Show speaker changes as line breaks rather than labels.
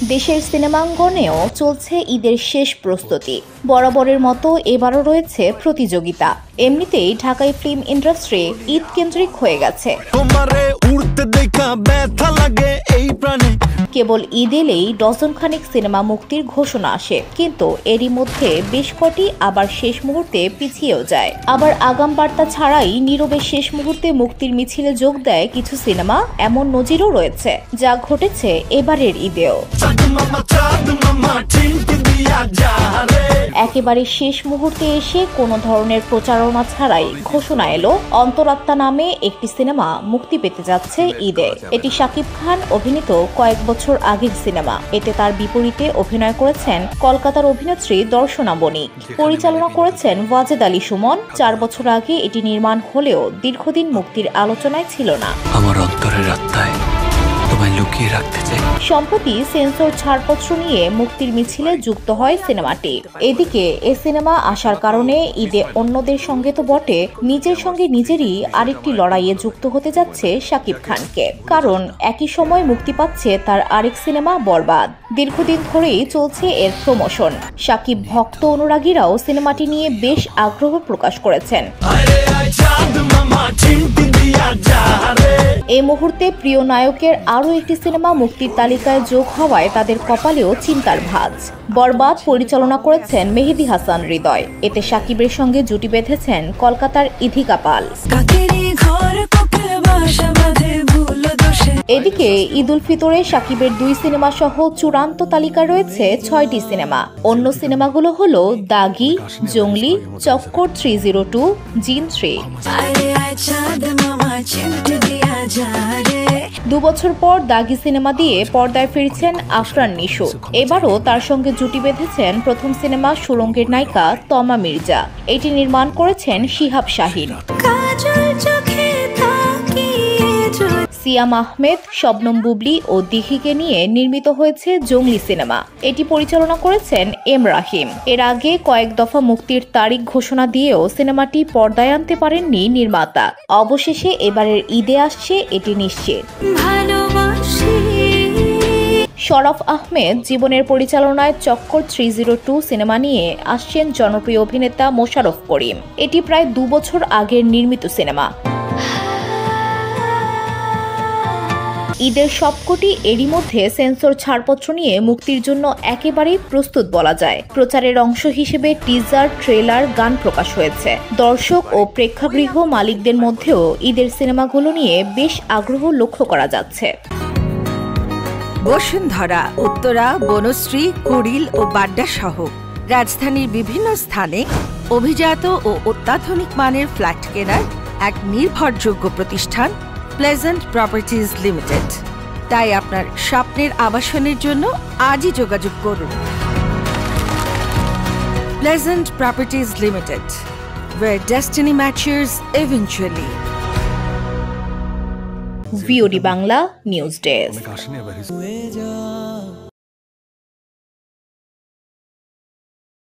দেশের সিনেমাঙ্গনেও চলছে ঈদের শেষ প্রস্তুতি। বরাবরের মতো এবারও রয়েছে প্রতিযোগিতা। এমনিতেই ঢাকায় ফিল্ম ইন্ডাস্ট্রি ঈদ কেন্দ্রিক হয়ে গেছে। কেবল ঈদ এলেই ডজনখানেক সিনেমা মুক্তির ঘোষণা আসে, কিন্তু এরই মধ্যে বেশ কটি আবার শেষ মুহূর্তে পিছিয়েও যায়। আবার আগাম বার্তা ছাড়াই নীরবে শেষ মুহূর্তে মুক্তির মিছিলে যোগ দেয় কিছু সিনেমা। এমন নজিরও রয়েছে, যা ঘটেছে এবারের ঈদেও। একেবারে শেষ মুহূর্তে এসে কোনো ধরনের প্রচারণা ছাড়াই ঘোষণা এলো, অন্তরাত্মা নামে একটি সিনেমা মুক্তি পেতে যাচ্ছে ঈদে। এটি শাকিব খান অভিনীত কয়েক বছর আগের সিনেমা। এতে তার বিপরীতে অভিনয় করেছেন কলকাতার অভিনেত্রী দর্শনা বণিক। পরিচালনা করেছেন ওয়াজেদ আলী সুমন। 4 বছর আগে এটি নির্মাণ হলেও দীর্ঘদিন মুক্তির আলোচনায় ছিল না।
আমার অন্তরের আত্মায় তোমায় লুকিয়ে রাখতে চাই।
সম্প্রতি সেন্সর ছাড়পত্র নিয়ে মুক্তির মিছিলে যুক্ত হয় সিনেমাটি। এদিকে এ সিনেমা আসার কারণে ঈদে অন্যদের সঙ্গে তো বটে, নিজের সঙ্গে নিজেরই আরেকটি লড়াইয়ে যুক্ত হতে যাচ্ছে শাকিব খানকে। কারণ একই সময় মুক্তি পাচ্ছে তার আরেক সিনেমা বরবাদ। দীর্ঘদিন ধরেই চলছে এর প্রমোশন। শাকিব ভক্ত অনুরাগীরাও সিনেমাটি নিয়ে বেশ আগ্রহ প্রকাশ করেছেন। এই মুহূর্তে প্রিয় নায়কের আরও একটি সিনেমা মুক্তির তালিকায় যোগ হওয়ায় তাদের কপালেও চিন্তার ভাঁজ। বরবাদ পরিচালনা করেছেন মেহেদী হাসান হৃদয়। এতে শাকিবের সঙ্গে জুটি বেঁধেছেন কলকাতার ইধিকা পাল। এদিকে ঈদ উল ফিতরে শাকিবের 2 সিনেমা সহ চূড়ান্ত তালিকায় রয়েছে 6টি সিনেমা। অন্য সিনেমাগুলো হলো দাগি, জঙ্গলি, চক্কর 302, জিন 3। 2 বছর পর দাগি সিনেমা দিয়ে পর্দায় ফিরছেন আফরান নিশো। এবারও তার সঙ্গে জুটি বেঁধেছেন প্রথম সিনেমা সুরঙ্গের নায়িকা তমা মির্জা। এটি নির্মাণ করেছেন শিহাব শাহিন। সিয়াম আহমেদ, শবনম বুবলি ও দিঘিকে নিয়ে নির্মিত হয়েছে জঙ্গলি সিনেমা। এটি পরিচালনা করেছেন এম রাহিম। এর আগে কয়েক দফা মুক্তির তারিখ ঘোষণা দিয়েও সিনেমাটি পর্দায় আনতে পারেননি নির্মাতা। অবশেষে এবারের ঈদে আসছে এটি নিশ্চিত। শরফ আহমেদ জীবনের পরিচালনায় চক্কর 302 সিনেমা নিয়ে আসছেন জনপ্রিয় অভিনেতা মোশাররফ করিম। এটি প্রায় 2 বছর আগের নির্মিত সিনেমা। ঈদের সবকটি এরই মধ্যে সেন্সর ছাড়পত্র নিয়ে মুক্তির জন্য একেবারেই প্রস্তুত বলা যায়। প্রচারের অংশ হিসেবে টিজার, ট্রেলার, গান প্রকাশ হয়েছে। দর্শক ও প্রেক্ষাগৃহ মালিকদের মধ্যেও ঈদের সিনেমাগুলো নিয়ে বেশ আগ্রহ লক্ষ্য করা যাচ্ছে।
বসুন্ধরা, উত্তরা, বনশ্রী, কুড়িল ও বাড্ডা সহ রাজধানীর বিভিন্ন স্থানে অভিজাত ও অত্যাধুনিক মানের ফ্ল্যাট কেনার এক নির্ভরযোগ্য প্রতিষ্ঠান প্লেজেন্ট প্রপার্টিজ লিমিটেড। তাই আপনার স্বপ্নের আবাসনের জন্য আজই যোগাযোগ করুন। Pleasant properties limited, where destiny matches eventually.
VOD Bangla news desk.